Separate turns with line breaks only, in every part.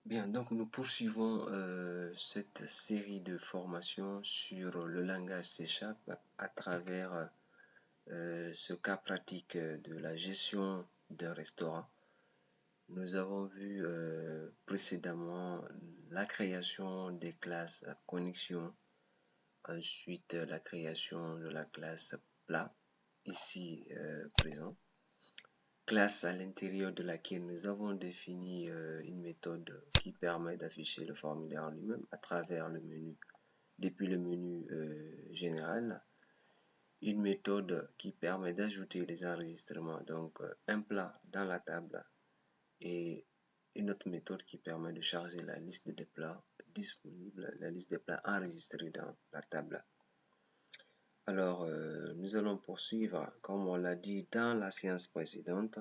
Bien, donc nous poursuivons cette série de formations sur le langage C# à travers ce cas pratique de la gestion d'un restaurant. Nous avons vu précédemment la création des classes à connexion, ensuite la création de la classe plat, ici présent. Classe à l'intérieur de laquelle nous avons défini une méthode qui permet d'afficher le formulaire lui-même à travers le menu, depuis le menu général. Une méthode qui permet d'ajouter les enregistrements, donc un plat dans la table, et une autre méthode qui permet de charger la liste des plats disponibles, la liste des plats enregistrés dans la table. Alors, nous allons poursuivre, comme on l'a dit dans la séance précédente,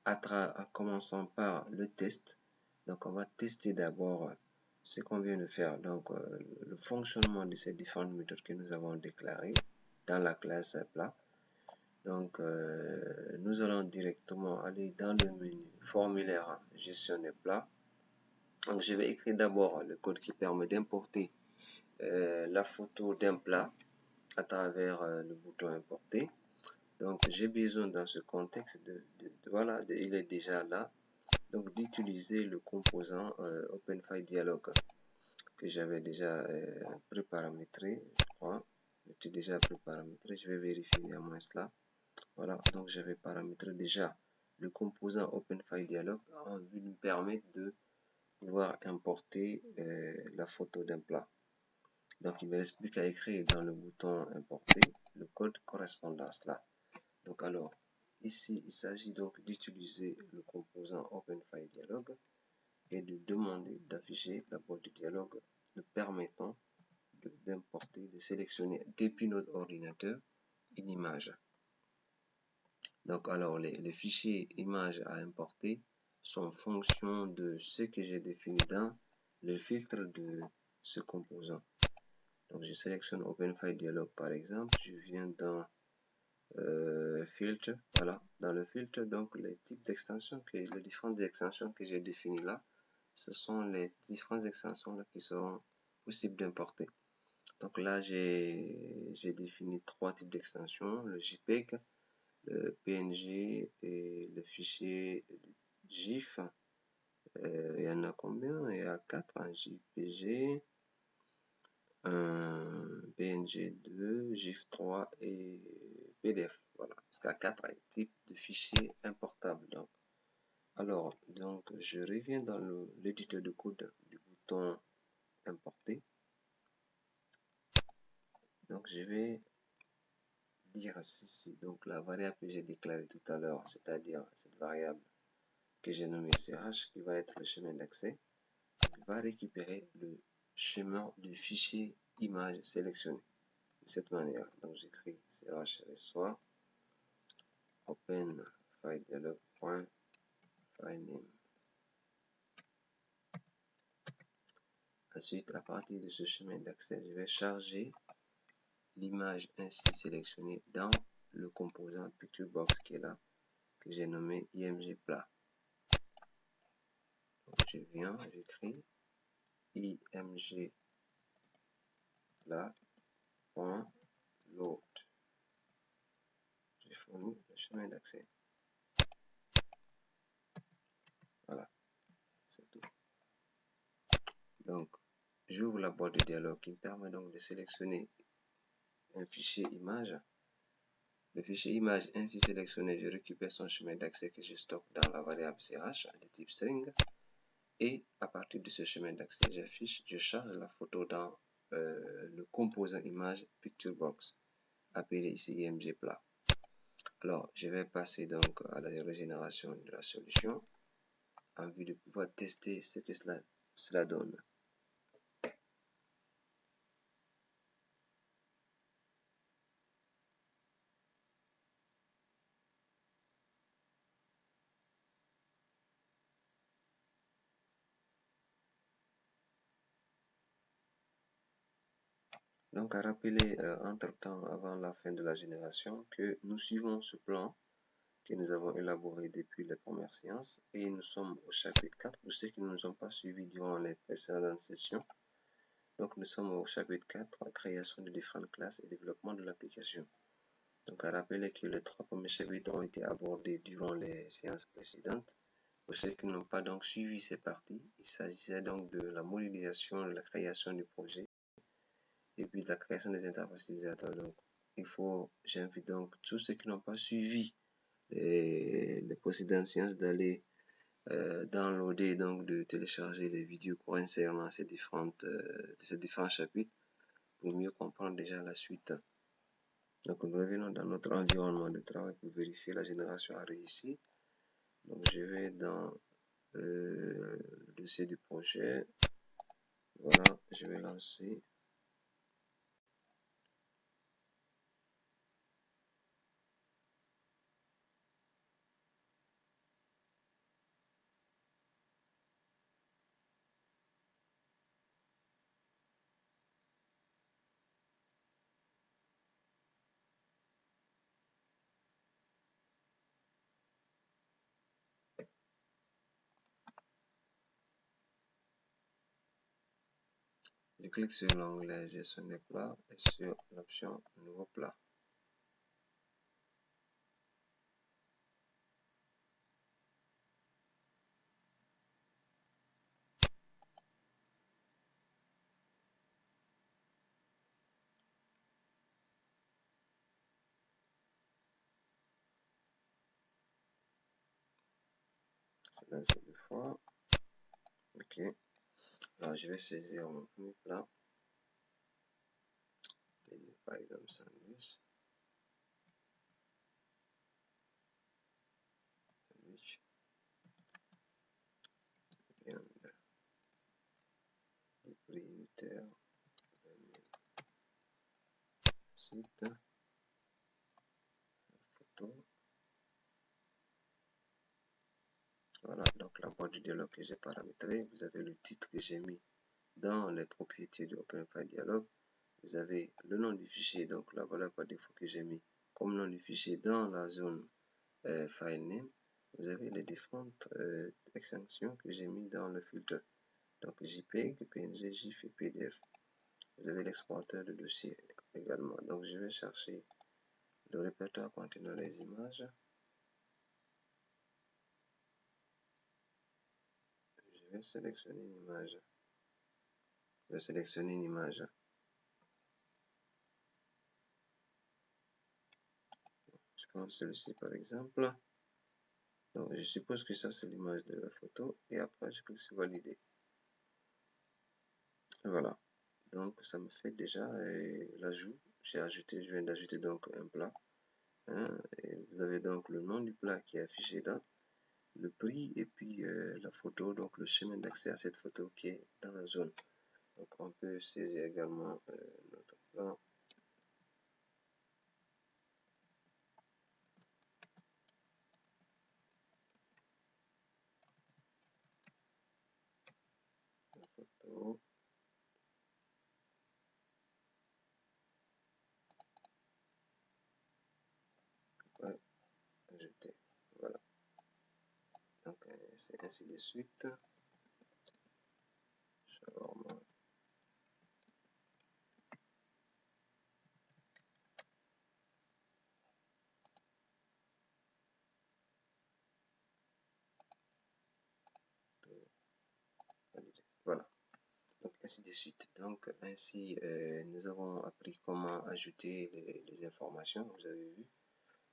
en commençant par le test. Donc, on va tester d'abord ce qu'on vient de faire, donc le fonctionnement de ces différentes méthodes que nous avons déclarées dans la classe plat. Donc, nous allons directement aller dans le menu formulaire gestion des plats. Donc, je vais écrire d'abord le code qui permet d'importer la photo d'un plat à travers le bouton importer. Donc, j'ai besoin dans ce contexte voilà, il est déjà là. Donc, d'utiliser le composant OpenFileDialog que j'avais déjà préparamétré, je crois. J'étais déjà préparamétré. Je vais vérifier néanmoins cela. Voilà, donc j'avais paramétré déjà le composant OpenFileDialog en vue de me permettre de pouvoir importer la photo d'un plat. Donc, il ne me reste plus qu'à écrire dans le bouton importer le code correspondant à cela. Donc, alors, ici, il s'agit donc d'utiliser le composant OpenFileDialog et de demander d'afficher la boîte de dialogue nous permettant d'importer, de sélectionner depuis notre ordinateur une image. Donc, alors, les fichiers images à importer sont en fonction de ce que j'ai défini dans le filtre de ce composant. Donc, je sélectionne OpenFileDialog par exemple. Je viens dans filtre, voilà, dans le filtre, donc les types d'extensions, les différentes extensions que j'ai définies là, ce sont les différentes extensions là qui seront possibles d'importer. Donc là, j'ai défini trois types d'extensions, le JPEG, le PNG et le fichier GIF. Il y en a combien? Il y a 4, un JPG, un PNG2, GIF3 et PDF. Voilà, jusqu'à 4 types de fichiers importables. Alors, je reviens dans l'éditeur de code du bouton importer. Donc, je vais dire ceci. Donc, la variable que j'ai déclarée tout à l'heure, c'est-à-dire cette variable que j'ai nommée CH, qui va être le chemin d'accès, va récupérer le chemin du fichier image sélectionné. De cette manière, donc j'écris CH reçoit OpenFileDialog.filename. Ensuite, à partir de ce chemin d'accès, je vais charger l'image ainsi sélectionnée dans le composant PictureBox qui est là, que j'ai nommé IMG plat. Donc, je viens, j'écris IMG plat.load. J'ai fourni le chemin d'accès. Voilà, c'est tout. Donc, j'ouvre la boîte de dialogue qui me permet donc de sélectionner un fichier image. Le fichier image ainsi sélectionné, je récupère son chemin d'accès que je stocke dans la variable CH de type string. Et à partir de ce chemin d'accès, je charge la photo dans le composant image PictureBox, appelé ici IMG plat. Alors, je vais passer donc à la régénération de la solution en vue de pouvoir tester ce que cela donne. Donc, à rappeler entre-temps, avant la fin de la génération, que nous suivons ce plan que nous avons élaboré depuis les premières séances et nous sommes au chapitre 4 pour ceux qui ne nous ont pas suivis durant les précédentes sessions. Donc nous sommes au chapitre 4, création de différentes classes et développement de l'application. Donc à rappeler que les 3 premiers chapitres ont été abordés durant les séances précédentes. Pour ceux qui n'ont pas donc suivi ces parties, il s'agissait donc de la modélisation, de la création du projet et puis de la création des interfaces utilisateurs. Donc j'invite donc tous ceux qui n'ont pas suivi les précédentes séances d'aller downloader, donc de télécharger les vidéos concernant ces différents chapitres pour mieux comprendre déjà la suite. Donc nous revenons dans notre environnement de travail pour vérifier la génération a réussi. Donc je vais dans le dossier du projet. Voilà, je vais lancer. Je clique sur l'onglet gestion des plats et sur l'option nouveau plat. C'est lancé deux fois. Ok. Alors je vais saisir mon premier plat. Par exemple sandwich. Viande. Le prix unitaire. Ensuite, la photo. Voilà, donc la boîte de dialogue que j'ai paramétrée. Vous avez le titre que j'ai mis dans les propriétés de OpenFile Dialog. Vous avez le nom du fichier, donc la valeur par défaut que j'ai mis comme nom du fichier dans la zone file name. Vous avez les différentes extensions que j'ai mis dans le filtre. Donc JPEG, PNG, GIF et PDF. Vous avez l'exportateur de dossier également. Donc je vais chercher le répertoire contenant les images. Je vais sélectionner une image. Je vais sélectionner une image. Je prends celui-ci par exemple. Donc je suppose que ça c'est l'image de la photo. Et après je clique sur valider. Voilà. Donc ça me fait déjà l'ajout. Je viens d'ajouter donc un plat. Hein, et vous avez donc le nom du plat qui est affiché dans le prix et puis la photo, donc le chemin d'accès à cette photo qui est dans la zone. Donc on peut saisir également notre plan. La photo. Ouais, ajouter. Voilà. Donc c'est ainsi de suite. Shawarma. Voilà. Donc ainsi de suite. Donc ainsi nous avons appris comment ajouter les informations, vous avez vu.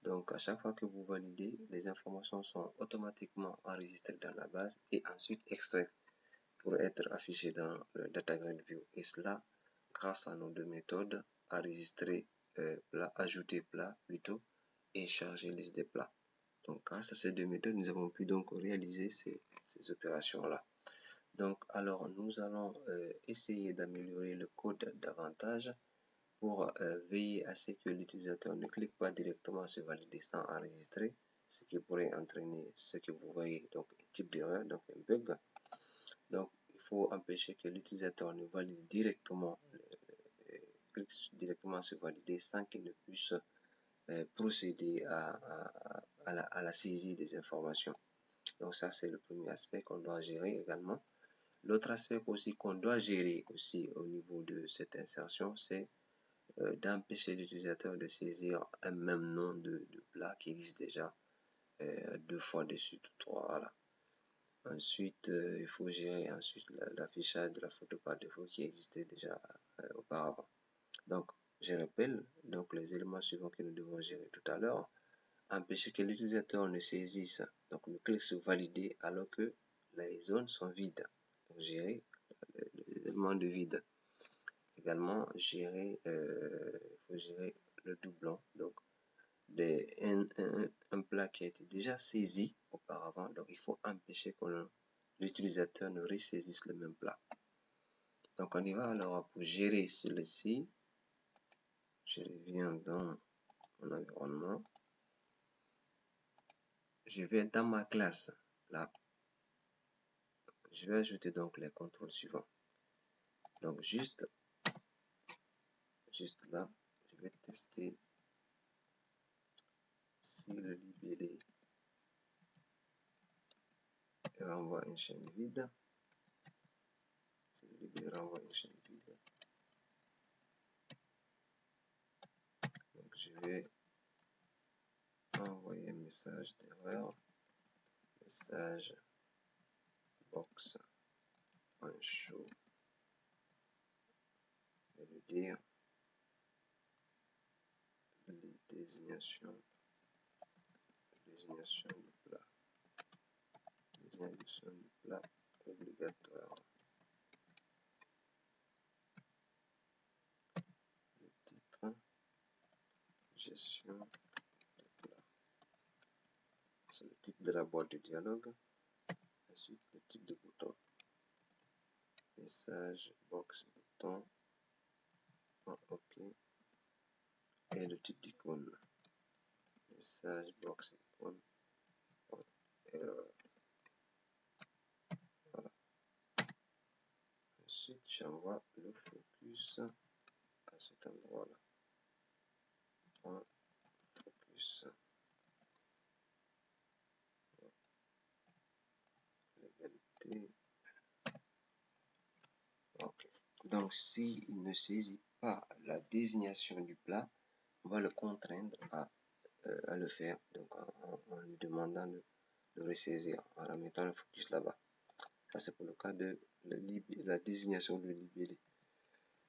Donc à chaque fois que vous validez, les informations sont automatiquement enregistrées dans la base et ensuite extraites pour être affichées dans le Data Grid View. Et cela grâce à nos deux méthodes, enregistrer plat, ajouter plat plutôt, et charger liste des plats. Donc grâce à ces deux méthodes, nous avons pu donc réaliser ces opérations-là. Donc alors nous allons essayer d'améliorer le code davantage pour veiller à ce que l'utilisateur ne clique pas directement sur valider sans enregistrer, ce qui pourrait entraîner ce que vous voyez, donc un type d'erreur, donc un bug. Donc il faut empêcher que l'utilisateur ne valide directement, clique directement sur valider sans qu'il ne puisse procéder à à la saisie des informations. Donc ça, c'est le premier aspect qu'on doit gérer également. L'autre aspect aussi qu'on doit gérer aussi au niveau de cette insertion, c'est d'empêcher l'utilisateur de saisir un même nom de plat qui existe déjà deux fois dessus, trois. Voilà. Ensuite, il faut gérer ensuite l'affichage de la photo par défaut qui existait déjà auparavant. Donc, je rappelle donc les éléments suivants que nous devons gérer tout à l'heure. Empêcher que l'utilisateur ne saisisse, donc le clic sur valider alors que les zones sont vides. Donc, gérer les éléments de vide. Également, il faut gérer le doublon. Donc, un plat qui a été déjà saisi auparavant, donc il faut empêcher que l'utilisateur ne ressaisisse le même plat. Donc, on y va alors pour gérer celui-ci. Je reviens dans mon environnement. Je vais dans ma classe, là. Je vais ajouter donc les contrôles suivants. Donc, juste là, je vais tester si le libellé renvoie une chaîne vide. Si le libellé renvoie une chaîne vide. Donc, je vais envoyer un message d'erreur. Message box.show. Je vais lui dire les désignations du plat. Désignation du plat obligatoire. Le titre, gestion du plat. C'est le titre de la boîte de dialogue. Ensuite, le type de bouton. Message box bouton. OK. Et le type d'icône. Message box icône. Erreur. Voilà. Ensuite, j'envoie le focus à cet endroit-là. Focus. L'égalité. OK. Donc, s'il ne saisit pas la désignation du plat, on va le contraindre à le faire, donc en lui demandant de ressaisir, en remettant le focus là-bas. Ça, c'est pour le cas de la désignation de libellé.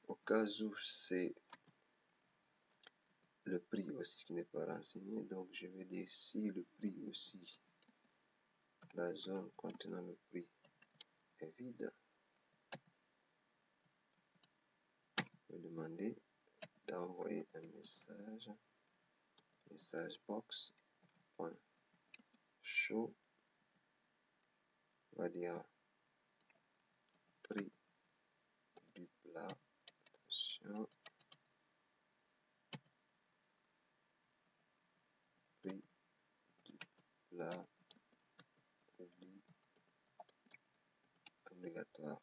Au cas où c'est le prix aussi qui n'est pas renseigné, donc je vais dire si le prix aussi, la zone contenant le prix est vide, je vais demander d'envoyer un message box.show, on va dire prix du plat, attention, prix du plat obligatoire,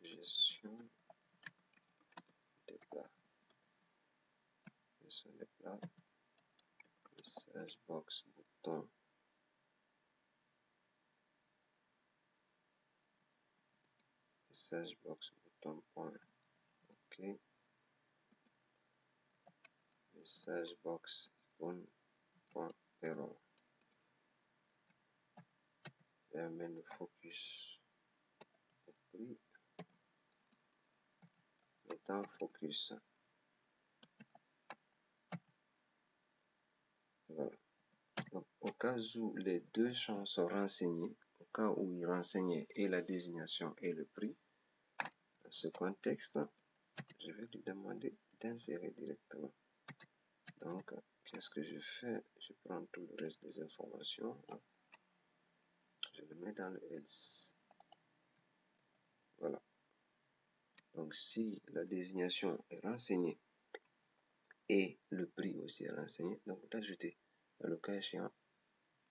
gestion des plats, message box bouton, message box bouton point, OK, message box icône point error. Je vais mettre le focus au prix, mettant focus. Voilà. Donc, au cas où les deux champs sont renseignés, au cas où il renseignait et la désignation et le prix, dans ce contexte, je vais lui demander d'insérer directement. Donc, qu'est-ce que je fais? Je prends tout le reste des informations. Je le mets dans le else. Voilà. Donc, si la désignation est renseignée et le prix aussi est renseigné, donc d'ajouter. Dans le cas échéant,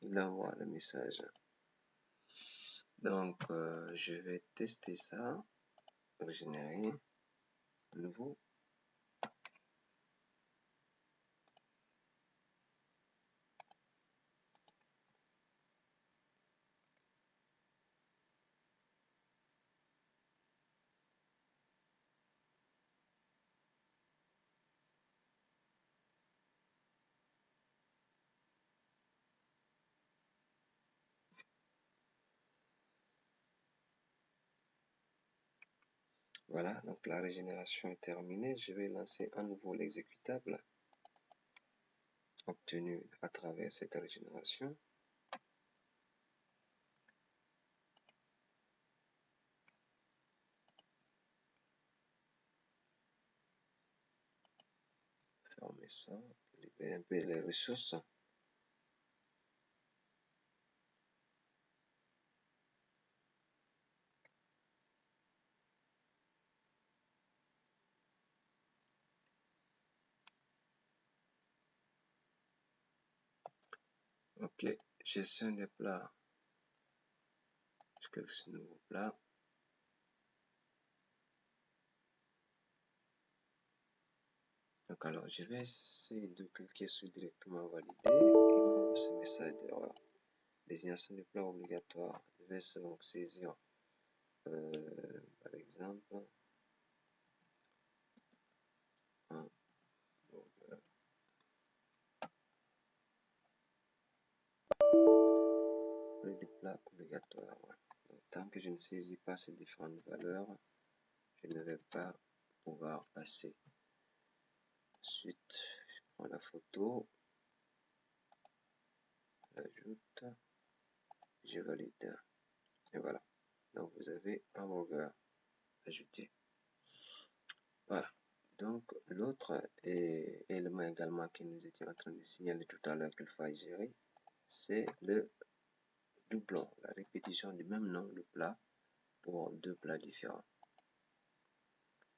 il envoie le message. Donc, je vais tester ça. Générer nouveau. Voilà, donc la régénération est terminée. Je vais lancer à nouveau l'exécutable obtenu à travers cette régénération. Fermer ça, libérer un peu les ressources. Ok, gestion des plats. Je clique sur nouveau plat. Donc alors, je vais essayer de cliquer sur directement valider. Il m'ouvre ce message d'erreur. Désignation des plats obligatoire. Je vais donc saisir, par exemple, un burger. Le plat obligatoire. Donc, tant que je ne saisis pas ces différentes valeurs, je ne vais pas pouvoir passer. Ensuite, je prends la photo, j'ajoute, je valide. Et voilà. Donc vous avez un burger ajouté. Voilà. Donc l'autre élément également que nous étions en train de signaler tout à l'heure qu'il faut gérer, c'est le doublon, la répétition du même nom de plat pour deux plats différents.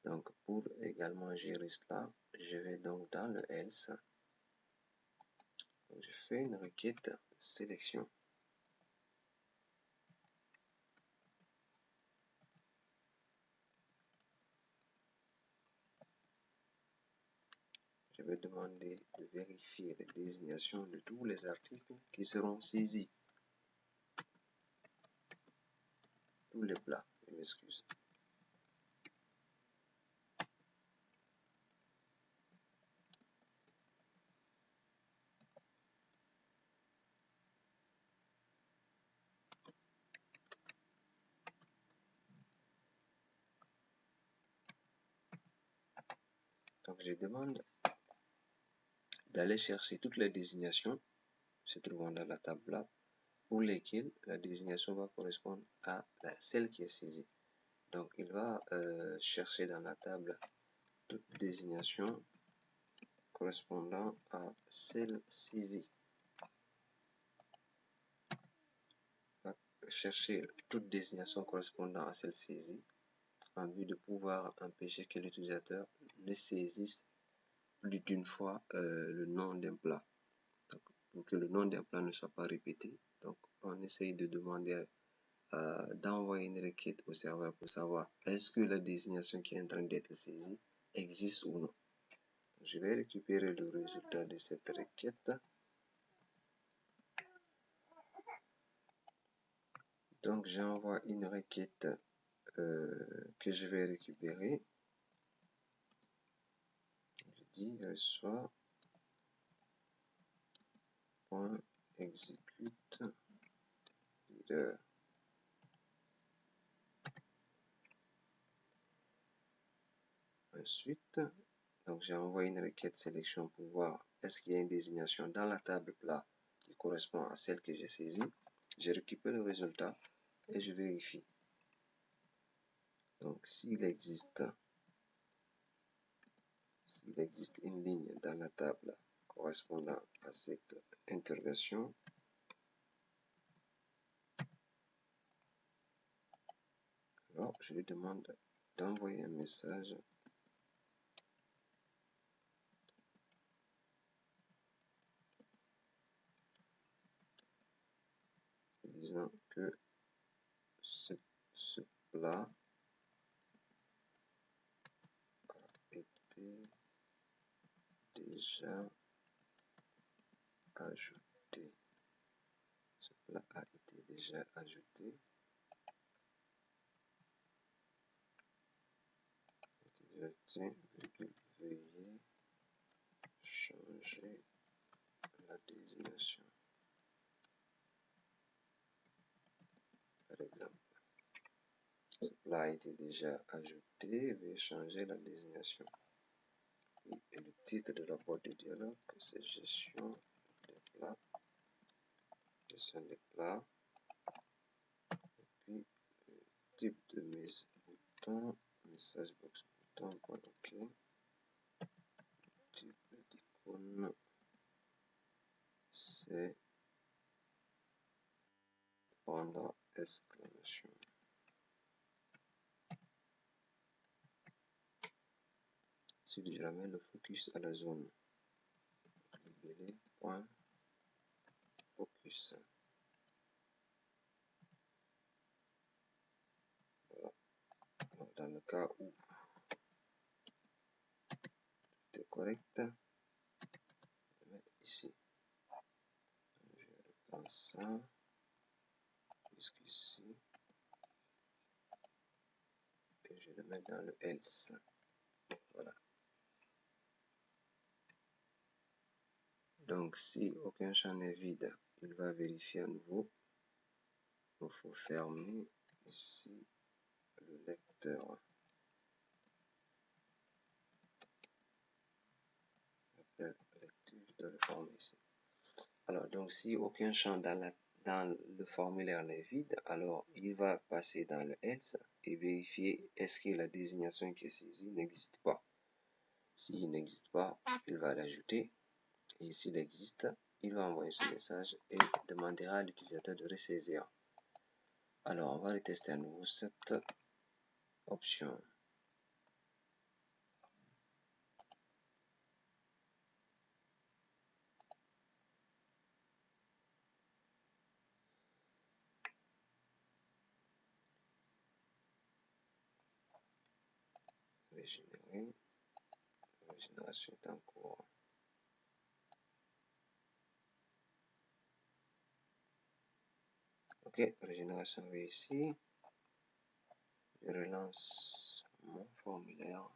Donc pour également gérer cela, je vais donc dans le else, donc je fais une requête sélection. Je vais demander de vérifier les désignations de tous les articles qui seront saisis. Tous les plats, je m'excuse. Donc je demande d'aller chercher toutes les désignations se trouvant dans la table là, pour lesquelles la désignation va correspondre à celle qui est saisie. Donc il va chercher dans la table toute désignation correspondant à celle saisie. Il va chercher toute désignation correspondant à celle saisie en vue de pouvoir empêcher que l'utilisateur ne saisisse plus d'une fois le nom d'un plat. Donc, pour que le nom d'un plat ne soit pas répété, donc on essaye de demander d'envoyer une requête au serveur pour savoir est-ce que la désignation qui est en train d'être saisie existe ou non. Je vais récupérer le résultat de cette requête. Donc j'envoie une requête que je vais récupérer. Je dis reçoit .execute leader. Ensuite, donc j'ai envoyé une requête sélection pour voir est-ce qu'il y a une désignation dans la table plat qui correspond à celle que j'ai saisie. Je récupère le résultat et je vérifie. Donc s'il existe une ligne dans la table correspondant à cette interrogation, alors je lui demande d'envoyer un message disant que ce plat a été déjà ajouté. Ce plat a été déjà ajouté. Veuillez changer la désignation. Par exemple. Cela a été déjà ajouté. Veuillez changer la désignation. Et le titre de la boîte de dialogue, c'est gestion des plats. Gestion des plats. Et puis, type de mise bouton, message box bouton, point OK. Type d'icône, c'est pendant exclamation. Si je ramène le focus à la zone, libellé, point, focus. Voilà. Alors, dans le cas où tout est correct, je le mets ici. Je reprends ça jusqu'ici et je le mets dans le else. Voilà. Donc, si aucun champ n'est vide, il va vérifier à nouveau. Il faut fermer ici le lecteur. Après lecture, je dois le fermer ici. Alors, donc, si aucun champ dans le formulaire n'est vide, alors il va passer dans le else et vérifier est-ce que la désignation qui est saisie n'existe pas. S'il n'existe pas, il va l'ajouter. Et s'il existe, il va envoyer ce message et demandera à l'utilisateur de ressaisir. Alors, on va retester à nouveau cette option. Régénérer. La régénération est en cours. Ok, régénération réussie. Je relance mon formulaire.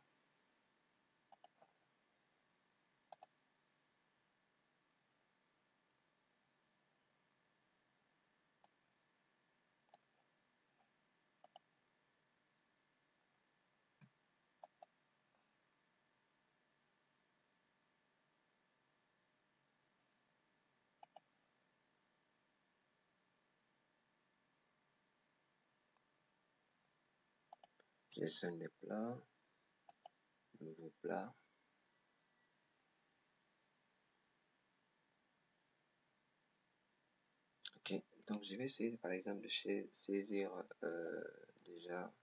Gestion des plats. Nouveau plat. Ok, donc je vais essayer par exemple de saisir déjà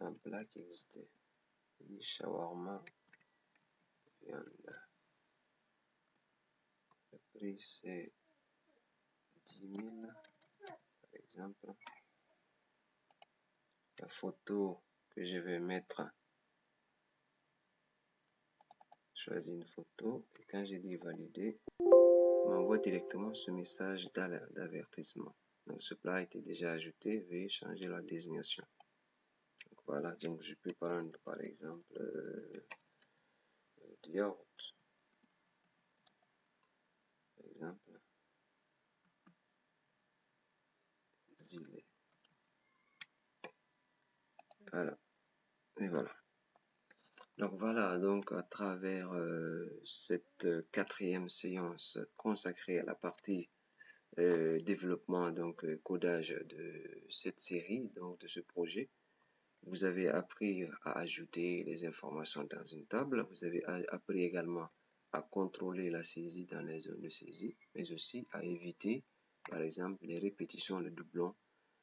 un plat qui existait. Shawarma viande. Le prix c'est 10 000 par exemple. La photo que je vais mettre, choisis une photo et quand j'ai dit valider, m'envoie directement ce message d'avertissement. Donc ce plat a été déjà ajouté, veuillez changer la désignation. Donc, voilà, donc je peux prendre par exemple du yaourt. Par exemple, Zilé. Voilà, et voilà. Donc voilà, donc à travers cette quatrième séance consacrée à la partie développement, donc codage de cette série, donc de ce projet, vous avez appris à ajouter les informations dans une table, vous avez appris également à contrôler la saisie dans les zones de saisie, mais aussi à éviter, par exemple, les répétitions, le doublon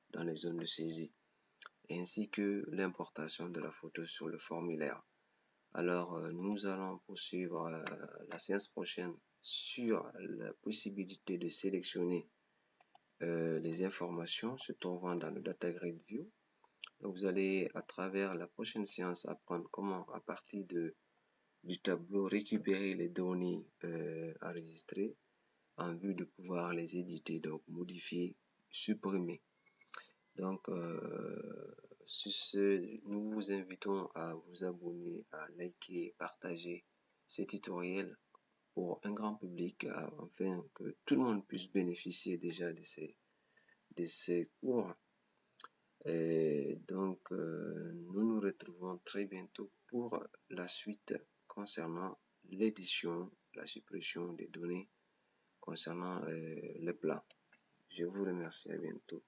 dans les zones de saisie, ainsi que l'importation de la photo sur le formulaire. Alors, nous allons poursuivre la séance prochaine sur la possibilité de sélectionner les informations se trouvant dans le Data Grid View. Donc, vous allez, à travers la prochaine séance, apprendre comment, à partir du tableau, récupérer les données enregistrées en vue de pouvoir les éditer, donc modifier, supprimer. Donc, sur ce, nous vous invitons à vous abonner, à liker, partager ces tutoriels pour un grand public, afin que tout le monde puisse bénéficier déjà de ces cours. Et donc, nous nous retrouvons très bientôt pour la suite concernant l'édition, la suppression des données concernant le plan. Je vous remercie, à bientôt.